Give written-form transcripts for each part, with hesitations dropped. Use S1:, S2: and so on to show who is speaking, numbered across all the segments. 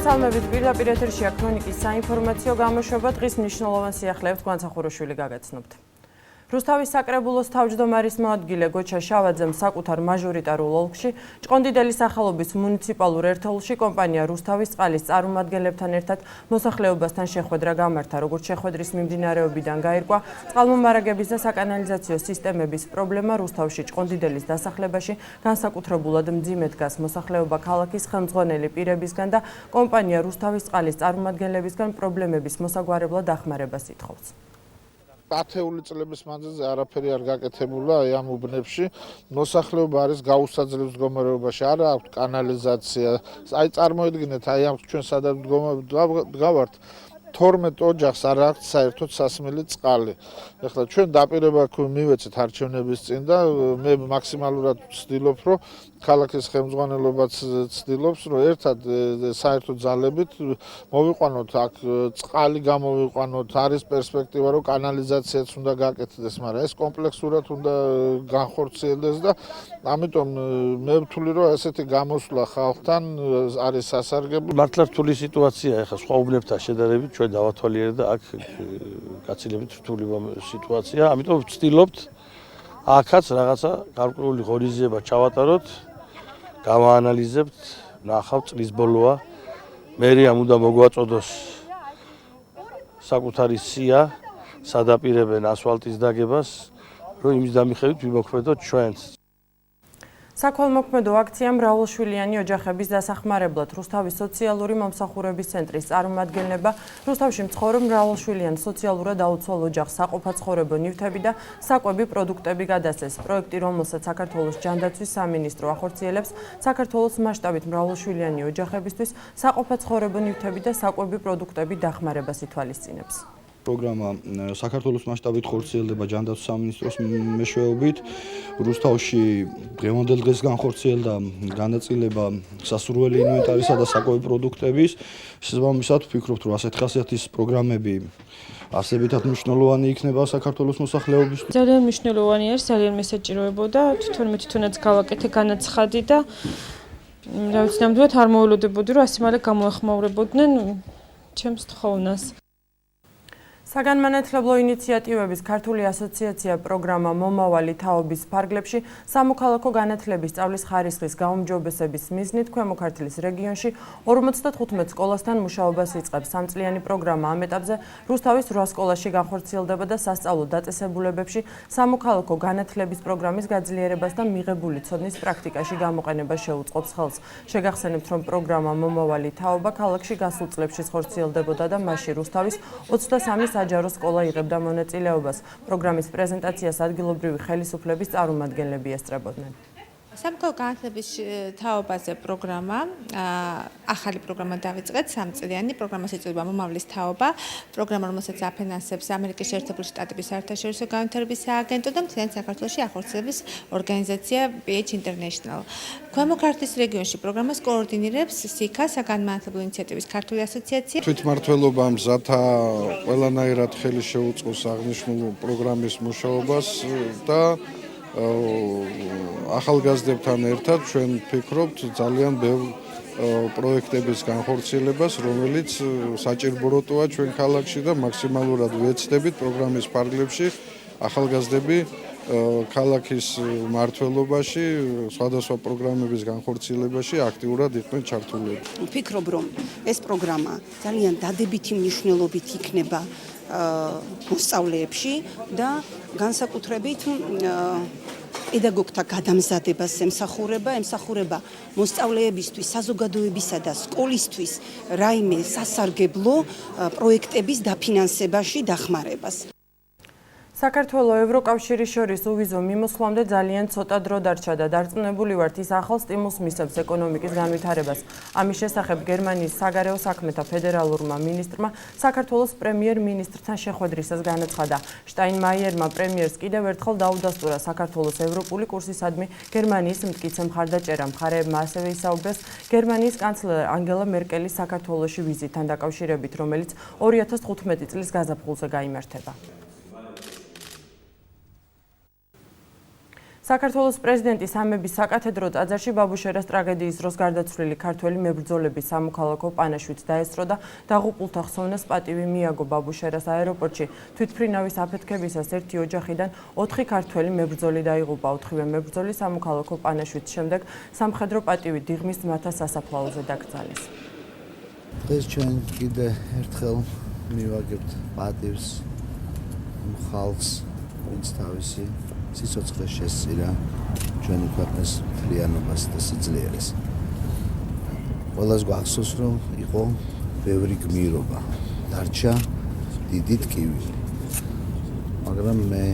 S1: მოგესალმებით პირდაპირ ეთერშია ქრონიკის საინფორმაციო გამოშვება დღის მნიშვნელოვან სიახლეებს განსახუროშვილი გაგაცნობთ. რუსთავის საკრებულოს თავმჯდომარის მოადგილე გოჩა შავაძემ საკუთარ მაჟორიტარულ ოლქში ჭყონდიდელის სახელობის მუნიციპალურ ერთეულში კომპანია რუსთავის წყალის წარმომადგენლებთან ერთად მოსახლეობასთან შეხვედრა გამართა, როგორც შეხვედრის მიმდინარეობიდან გაირკვა, წყალმომარაგების და საკანალიზაციო სისტემების პრობლემა რუსთავში ჭყონდიდელის დასახლებაში განსაკუთრებულად მძიმე დგას მოსახლეობა ქალაქის ხელმძღვანელი პირებისგან და კომპანია რუსთავის წყალის წარმომადგენლებისგან პრობლემების მოსაგვარებლად დახმარებას ითხოვს.
S2: ათეული წლების მანძილზე არაფერი არ გაკეთებულა ამ უბნებში. მოსახლეობა არის გაუსაძლებს მდგომარეობაში, არ აქვს კანალიზაცია. წარმოიდგინეთ, ამ ჩვენ სადაც დგავართ 12 ოჯახს არ აქვს საერთოდ სასმელი წყალი. ეხლა ჩვენ დაპირება მივეცეთ არჩევნების წინ და მე მაქსიმალურად ვცდილობ, რომ ქალაქის ხელმძღვანელობაც ცდილობს, რომ ერთად საერთო ძალებით მოვიყვანოთ აქ წყალი გამოვიყვანოთ, არის პერსპექტივა, რომ კანალიზაციაც უნდა გაკეთდეს, მაგრამ ეს კომპლექსურად უნდა განხორციელდეს და ამიტომ მე ვთვლი, რომ ესეთი გამოსვლა ხალხთან არის სასარგებლო.
S3: მართლა რთული სიტუაცია ახლა სხვა უბნებთან შედარებით ჩვენ დავათვალიერეთ და აქ გაცილებით რთული სიტუაცია, ამიტომ ვცდილობთ აქაც რაღაცა გარკვეული ღონისძიება ჩავატაროთ, გავაანალიზებთ, ნახავთ წლის ბოლოა, მერიამ უნდა მოგვაწოდოს საკუთარი სია, სადაპირებენ ასფალტის დაგებას, რომ იმის დამიხედვით ვიმოქმედოთ ჩვენც.
S1: საქველმოქმედო აქცია მრავალშვილიანი ოჯახების დასახმარებლად რუსთავის სოციალური მომსახურების ცენტრის წარმომადგენლება რუსთავში მცხოვრებ მრავალშვილიან სოციალურად აუცილ ოჯახს საყოფაცხოვრებო ნივთები და საკვები პროდუქტები გადასცეს. პროექტი, რომელსაც საქართველოს ჯანდაცვის სამინისტრო ახორციელებს, საქართველოს მასშტაბით მრავალშვილიანი ოჯახებისთვის საყოფაცხოვრებო ნივთები და საკვები პროდუქტები დახმარებას ითვალისწინებს.
S4: პროგრამა საქართველოს მასშტაბით ხორციელდება ჯანდაცვის სამინისტროს მეშვეობით. რუსთავში დღევანდელ დღეს განხორციელდა განაწილება სასურველი ინვენტარისა და საკვები პროდუქტების. შესაბამისად ვფიქრობთ, რომ ასეთ ხასიათის პროგრამები არსებითად მნიშვნელოვანი იქნება საქართველოს მოსახლეობისთვის.
S5: ძალიან მნიშვნელოვანი არის, ძალიან მესაჭიროებოდა, თვითონაც გავაკეთე განაცხადი და რა ვიცი, ნამდვილად არ მოულოდებოდი, რომ ასე მალე გამოეხმაურებოდნენ ჩემს თხოვნას.
S1: საგანმანათლებლო ინიციატივების ქართული ასოციაცია პროგრამა მომავალი თაობის ფარგლებში სამოქალაქო განათლების სწავლის ხარისხის გაუმჯობესების მიზნით ქვემო ქართლის რეგიონში 55 სკოლასთან მუშაობას იწყებს. სამწლიანი პროგრამა ამ ეტაპზე რუსთავის 8 სკოლაში განხორციელდება და სასწავლო დაწესებულებებში სამოქალაქო განათლების პროგრამის გაძლიერებას და მიღებული ცოდნის პრაქტიკაში გამოყენებას შეუწყობს ხელს. შეგახსენებთ, რომ პროგრამა მომავალი თაობა ქალაქში გასულ წლებში ხორციელდებოდა და მასში რუსთავის 23 საჯარო სკოლა იღებდა მონაწილეობას. პროგრამის პრეზენტაციას ადგილობრივი ხელისუფლების წარმომადგენლები ესწრებოდნენ.
S6: სამოქალაქო განათლების თაობაზე პროგრამა, ახალი პროგრამა დავიწყეთ, სამწლიანი პროგრამას ეწოდება მომავლის თაობა, პროგრამა, რომელსაც აფინანსებს ამერიკის შეერთებული შტატების საერთაშორისო განვითარების სააგენტო და მთლიან საქართველოში ახორციელებს ორგანიზაცია PH International. ქვემო ქართლის რეგიონში პროგრამას კოორდინირებს SIKA, საგანმანათლებლო ინიციატივის ქართული ასოციაცია.
S2: თვითმმართველობა მზათა ყველანაირად ხელი შეუწყოს აღნიშნული პროგრამის მუშაობას და ახალგაზრდებთან ერთად ჩვენ ვფიქრობთ ძალიან ბევრ პროექტების განხორციელებას, რომელიც საჭიროა ჩვენ ქალაქში და მაქსიმალურად ვეცდებით პროგრამის ფარგლებში ახალგაზრდები ქალაქის მმართველობაში, სხვადასხვა პროგრამების განხორციელებაში აქტიურად იყვნენ ჩართულები.
S7: ვფიქრობ, რომ ეს პროგრამა ძალიან დადებითი მნიშვნელობით იქნება მოსწავლეებში და განსაკუთრებით პედაგოგთა გადამზადებას ემსახურება მოსწავლეებისთვის, საზოგადოებისა და სკოლისთვის რაიმე სასარგებლო პროექტების დაფინანსებაში დახმარებას.
S1: საქართველოს ევროკავშირის შორის უვიზო მიმოსვლამდე ძალიან ცოტა დრო დარჩა და დარწმუნებული ვართ, ის ახალ სტიმულს მისცემს ეკონომიკის განვითარებას. ამის შესახებ გერმანიის საგარეო საქმეთა ფედერალურმა მინისტრმა საქართველოს პრემიერ-მინისტრთან შეხვედრისას განაცხადა. შტაინმაიერმა პრემიერს კიდევ ერთხელ დაუდასტურა საქართველოს ევროპული კურსისადმი გერმანიის მტკიცე მხარდაჭერა. მხარეებმა ასევე ისაუბრეს გერმანიის კანცლერ ანგელა მერკელის საქართველოში ვიზიტთან დაკავშირებით, რომელიც 2015 წლის გაზაფხულზე გაიმართება. საქართველოს პრეზიდენტის ამების საკათედრო ტაძარში ბაბუშერას ტრაგედიის დროს გარდაცვლილი ქართველი მებრძოლების სამოქალაქო პანაშვიდს დაესწრო და დაღუპულთა ხსოვნას პატივი მიაგო ბაბუშერას აეროპორტში. თვითმფრინავის აფეთქებისას ერთი ოჯახიდან 4 ქართველი მებრძოლი დაიღუპა. 4-ვე მებრძოლი სამოქალაქო პანაშვიდის შემდეგ სამხედრო პატივი დიღმის ძმათა სასაფლაოზე დაკრძალეს.
S8: დღეს ჩვენ კიდე ერთხელ მივაგებთ პატივს ხალხს, ვინც თავისი სიცოცხლე შესწირა ჩვენი ქვეყნის მთლიანობას და სიძლიერეს. ყველას გვახსოვს, რომ იყო ბევრი გმირობა, დარჩა დიდი ტკივილი. მაგრამ მე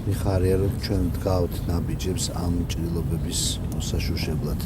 S8: მიხარია, რომ ჩვენ დგავთ ნაბიჯებს ამ ჭრილობების მოსაშუშებლად.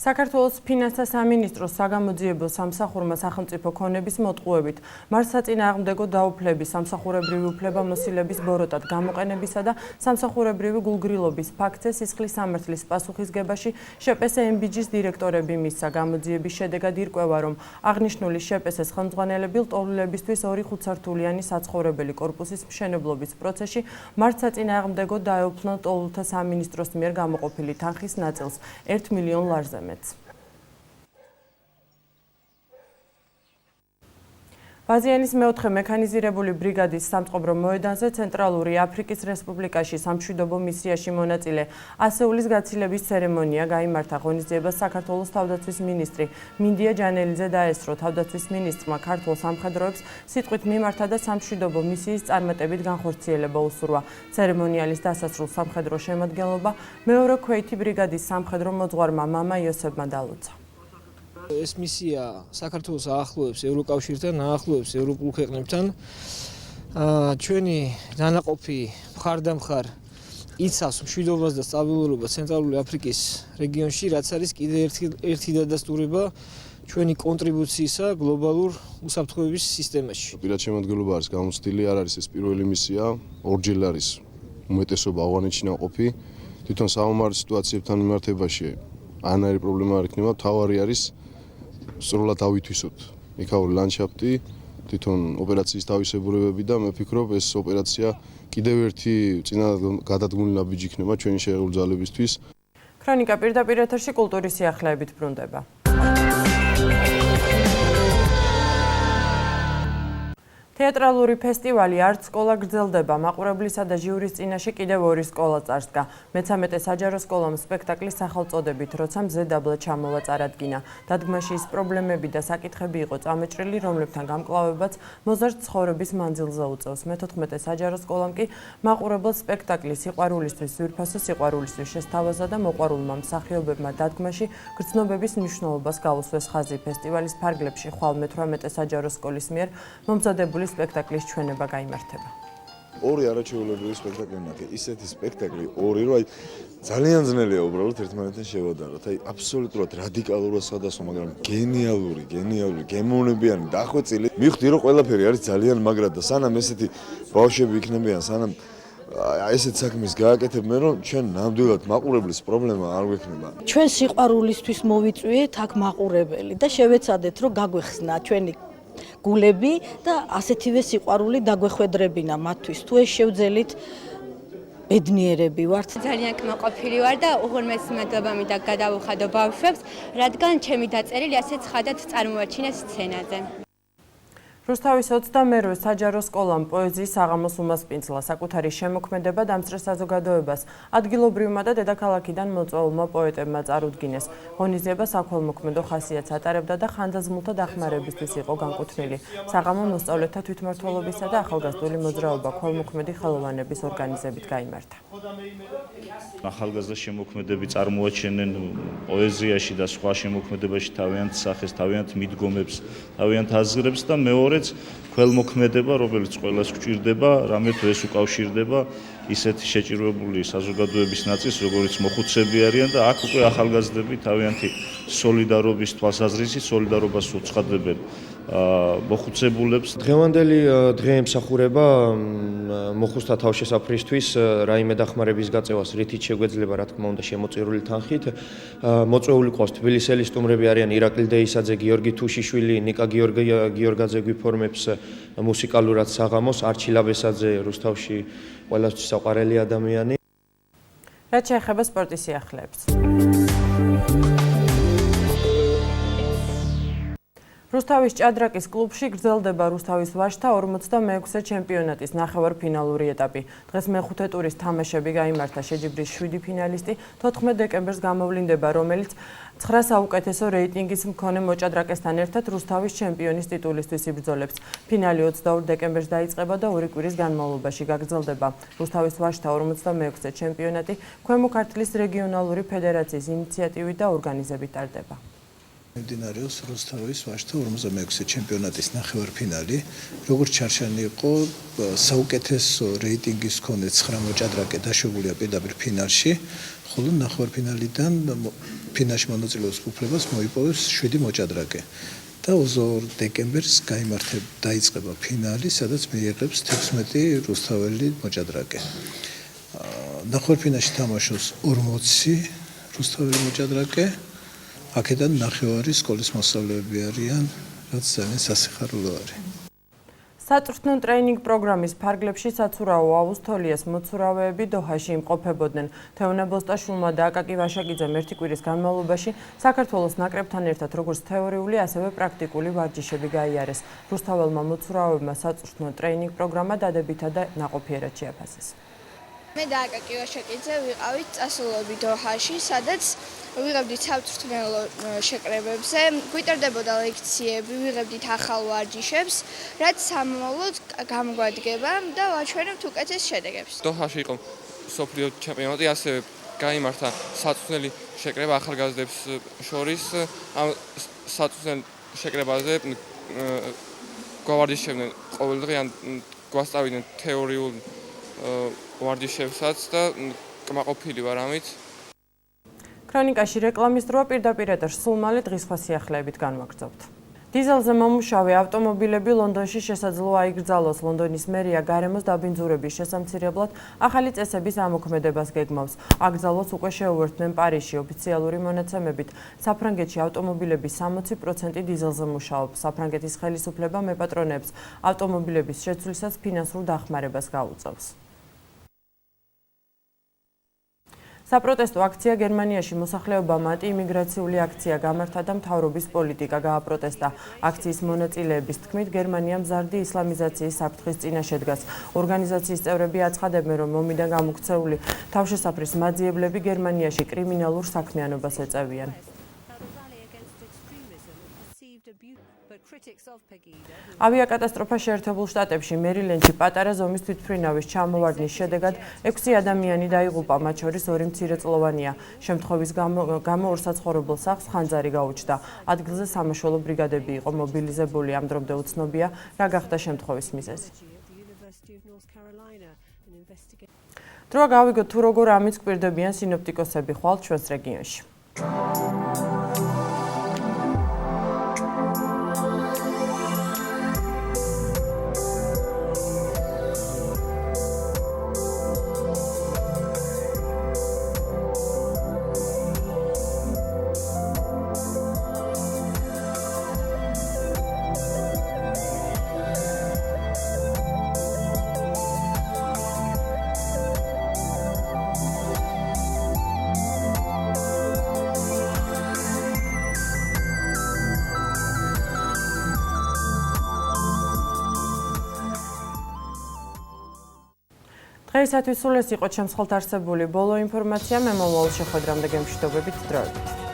S1: საქართველოს ფინანსთა სამინისტროს საგამოძიებო სამსახურმა სახელმწიფო ქონების მოტყუებით მართლსაწინააღმდეგო დაუფლების, სამსახურებრივი უფლებამოსილების ბოროტად გამოყენებისა და სამსახურებრივი გულგრილობის ფაქტზე სისხლის სამართლის პასუხისგებაში შპს MBG-ს დირექტორები მისცა. გამოძიების შედეგად ირკვევა, რომ აღნიშნული შპს-ის ხელმძღვანელები ლტოლვილებისთვის 2 ხუთსართულიანი საცხოვრებელი კორპუსის მშენებლობის პროცესში მართლსაწინააღმდეგო დაეუფლნენ ლტოლვილთა სამინისტროს მიერ გამოყოფილი თანხის ნაწილს 1 მილიონ ლარზე. ბაზიანის მეოთხე მექანიზირებული ბრიგადის სამწყობრო მოედანზე ცენტრალური აფრიკის რესპუბლიკაში სამშვიდობო მისიაში მონაწილე ასეულის გაცილების ცერემონია გაიმართა. ღონისძიებას საქართველოს თავდაცვის მინისტრი მინდია ჯანელიძე დაესწრო. თავდაცვის მინისტრმა ქართულ სამხედროებს სიტყვით მიმართა და სამშვიდობო მისიის წარმატებით განხორციელება უსურვა. ცერემონიალის დასასრულს სამხედრო შემადგენლობა მეორე ქვეითი ბრიგადის სამხედრო მოძღვარმა მამა იოსებმა დალუცა.
S9: ეს მისია საქართველოს აახლოებს ევროკავშირთან, აახლოებს ევროპულ ქვეყნებთან. ჩვენი დანაყოფი მხარდამხარ იცავს მშვიდობას და სტაბილურობას ცენტრალური აფრიკის რეგიონში, რაც არის კიდევ ერთი დადასტურება ჩვენი კონტრიბუციისა გლობალურ უსაფრთხოების სისტემაში.
S10: პირად შემადგენლობა არის გამოცდილი, არ არის ეს პირველი მისია, ორჯერ არის უმეტესობა ავღანეთში ნაყოფი. თვითონ საომარ სიტუაციებთან მიმართებაში არანაირი პრობლემა არ იქნება, თავარი არის სრულად ავითვისოთ იქაური ლანდშაფტი, თვითონ ოპერაციის თავისებურებები და მე ვფიქრობ ეს ოპერაცია კიდევ ერთი წინა გადადგმული ნაბიჯი იქნება ჩვენი შეერთებული ძალებისთვის.
S1: ქრონიკა პირდაპირ ეთერში კულტურის სიახლეებით ბრუნდება. თეატრალური ფესტივალი არც სკოლა გრძელდება. მაყურებლისა და ჟიურის წინაშე კიდევ 2 სკოლა წარსდგა. მე-13 საჯარო სკოლამ სპექტაკლის სახელწოდებით როცა მზე დაბლა ჩამოვა წარადგინა. დადგმაში ის პრობლემები და საკითხები იყო წამეჭრილი, რომლებთან გამკლავებაც მოზარდ ცხოვრების მანძილზე უწევს. მე-14 საჯარო სკოლამ კი მაყურებელს სპექტაკლის სიყვარულისთვის, ძვირფასო სიყვარულისთვის შესთავაზა და მოყვარულმა მსახიობებმა დადგმაში გრძნობების მნიშვნელობას გაუსვეს ხაზი. ფესტივალის ფარგლებში ხვალ მე-18 საჯარო სკოლის მიერ მომზადებული სპექტაკლის ჩვენება გაიმართება.
S11: ორი არაჩვეულებრივი სპექტაკლი მაქვს. ისეთი სპექტაკლი ორი, რომ ძალიან ძნელია უბრალოდ ერთმანეთთან შევადაროთ. აბსოლუტურად რადიკალურად სხვადასხვა, მაგრამ გენიალური, გემოვნებიანი, დახვეწილი. მივხვდი, რომ ყველაფერი არის ძალიან მაგრად და სანამ ესეთი ბავშვები იქნებიან, სანამ ესეთ საქმეს გააკეთებენ, რომ ჩვენ ნამდვილად მაყურებლის პრობლემა არ გვექნება.
S12: ჩვენ სიყვარულისთვის მოვიწვიეთ აქ მაყურებელი და შევეცადეთ, რომ გაგვეხსნა ჩვენი გულები და ასეთივე სიყვარული დაგვეხვედრებინა მათთვის. თუ ეს შევძელით ბედნიერები ვართ.
S13: ძალიან კმაყოფილი ვარ და უღრმესი მადლობა მინდა გადავუხადო ბავშვებს, რადგან ჩემი დაწერილი ასე ცხადად წარმოაჩინეს სცენაზე.
S1: რუსთავის 22 საჯარო სკოლამ პოეზიის საღამოს უმასპინძლა. საკუთარი შემოქმედება დამსწრე საზოგადოებას ადგილობრივმა და დედაქალაქიდან მოწვეულმა პოეტებმა წარუდგინეს. ღონისძიება საქველმოქმედო ხასიათს ატარებდა და ხანდაზმულთა დახმარებისთვის იყო განკუთვნილი. საღამო მოსწავლეთა თვითმმართველობისა და ახალგაზრდული მოძრაობა ქველმოქმედი ხელოვანების ორგანიზებით გაიმართა.
S14: ახალგაზრდა შემოქმედები წარმოაჩენენ პოეზიაში და სხვა შემოქმედებაში თავიანთ სახეს, თავიანთ მიდგომებს, თავიანთ აზრებს და მეორეც ქველმოქმედება, რომელიც ყველას გვჭირდება, რამე თუ ეს უკავშირდება ისეთი შეჭირვებული საზოგადოების ნაწილს, როგორიც მოხუცები არიან და აქ უკვე ახალგაზრდები თავიანთი სოლიდარობის თვალსაზრისით სოლიდარობას უცხადდებენ მოხუცებულებს.
S15: დღევანდელი დღე ემსახურება მოხუცთა თავშესაფრისთვის რაიმე დახმარების გაწევას, რითიც შეგვეძლება, რა თქმა უნდა, შემოწირული თანხით. მოწვეული ყავს თბილისელი სტუმრები არიან ირაკლი დეისაძე, გიორგი თუშიშვილი, ნიკა გიორგაძე გვიფორმებს მუსიკალურად საღამოს, არჩილაბესაძე რუსთავში ყველასთვის საყვარელი ადამიანი.
S1: რაც შეეხება სპორტის სიახლეებს. რუსთავის ჭადრაკის კლუბში გრძელდება რუსთავის ვაჟთა 46-ე ჩემპიონატის ნახევარფინალური ეტაპი. დღეს მეხუთე ტურის თამაშები გაიმართა. შეჯიბრის 7 ფინალისტი 14 დეკემბერს გამოვლინდება, რომელიც 9 საუკეთესო რეიტინგის მქონე მოჭადრაკესთან ერთად რუსთავის ჩემპიონის ტიტულისთვის იბრძოლებს. ფინალი 22 დეკემბერს დაიწყება და 2 კვირის განმავლობაში გაგრძელდება. რუსთავის ვაჟთა 46-ე ჩემპიონატი ქვემო ქართლის რეგიონალური ფედერაციის ინიციატივით და ორგანიზებით ტარდება.
S16: მიმდინარეობს რუსთავის ვაჟთა 46-ე ჩემპიონატის ნახევარფინალი. როგორც ჩარჩანი იყო, საუკეთესო რეიტინგის მქონე 9 მოჭადრაკე დაშვებულია პირდაპირ ფინალში, ხოლო ნახევარფინალიდან ფინალში მონაწილეობის უფლებას მოიპოვებს 7 მოჭადრაკე. და 22 დეკემბერს დაიწყება ფინალი, სადაც მიიღებს 16 რუსთაველი მოჭადრაკე. ნახევარფინალში თამაშობს 40 რუსთაველი მოჭადრაკე. აქედან ნახევარი სკოლის მოსწავლეები არიან, რაც ძალიან სასიხარულო არის.
S1: საწვრთნო ტრეინინგ პროგრამის ფარგლებში საცურაო აუზთოლიას მოცურავეები დოჰაში იმყოფებოდნენ. თეონა ბოსტაშვილმა და აკაკი ვაშაკიძემ ერთი კვირის განმავლობაში საქართველოს ნაკრებთან ერთად როგორც თეორიული, ასევე პრაქტიკული ვარჯიშები გაიარეს. რუსთაველმა მოცურავეებმა საწვრთნო ტრეინინგ პროგრამა დადებითად და ნაყოფიერად შეაფასეს.
S17: მე და აკაკი ვაშაკიძე ვიყავით წასულობი დოჰაში, სადაც ვიღებდით საწვრთნელო შეკრებებზე, გვიტარდებოდა ლექციები, ვიღებდით ახალ ვარჯიშებს, რაც სამომავლოდ გამოგვადგება და ვაჩვენებთ უკეთეს შედეგებს.
S18: დოჰაში იყო მსოფლიო ჩემპიონატი, ასევე გაიმართა საწვრთნელი შეკრება ახალგაზრდებს შორის. ამ საწვრთნელ შეკრებაზე გვავარჯიშებდნენ ყოველდღე, ან გვასწავლიდნენ თეორიულ ვარჯიშებსაც და კმაყოფილი ვარ ამით.
S1: ქრონიკაში რეკლამის დროა პირდაპირ ეთერში სულ მალე დღის სხვა სიახლეებით განვაგრძობთ. დიზელზე მომუშავე ავტომობილები ლონდონში შესაძლოა აიგრძალოს. ლონდონის მერია გარემოს დაბინძურების შესამცირებლად ახალი წესების ამოქმედებას გეგმავს. აკრძალოს უკვე შეუერთდნენ პარიზში. ოფიციალური მონაცემებით საფრანგეთში ავტომობილების 60% დიზელზე მუშაობს. საფრანგეთის ხელისუფლება მეპატრონეებს ავტომობილების შეცვლისას ფინანსურ დახმარებას გაუწევს. საპროტესტო აქცია გერმანიაში მოსახლეობამ ანტიიმიგრაციული აქცია გამართა და მთავრობის პოლიტიკა გააპროტესტა. აქციის მონაწილეების თქმით, გერმანია მზარდი ისლამიზაციის საფრთხის წინაშე დგას. ორგანიზაციის წევრები აცხადებენ, რომ ომიდან გამოქცეული თავშესაფრის მაძიებლები გერმანიაში კრიმინალურ საქმიანობას ეწევიან. ავიაკატასტროფა შეერთებულ შტატებში მერილენდში პატარა ზომის თვითმფრინავის ჩამოვარდნის შედეგად 6 ადამიანი დაიღუპა, მათ შორის 2 მცირეწლოვანია. შემთხვევის გამო ორ საცხოვრებელ სახლს ხანძარი გაუჩნდა. ადგილზე სამაშველო ბრიგადები იყო მობილიზებული, ამ დრომდე უცნობია, რა გახდა შემთხვევის მიზეზი. დროა გავიგოთ თუ როგორ ამის გვირდებიან სინოპტიკოსები ხვალ ჩვენს რეგიონში. დღეისათვის სულ ეს იყო ჩემს ხელთ არსებული ბოლო ინფორმაცია. მე მომავალ შეხვედრამდე გემშვიდობებით, დროებით.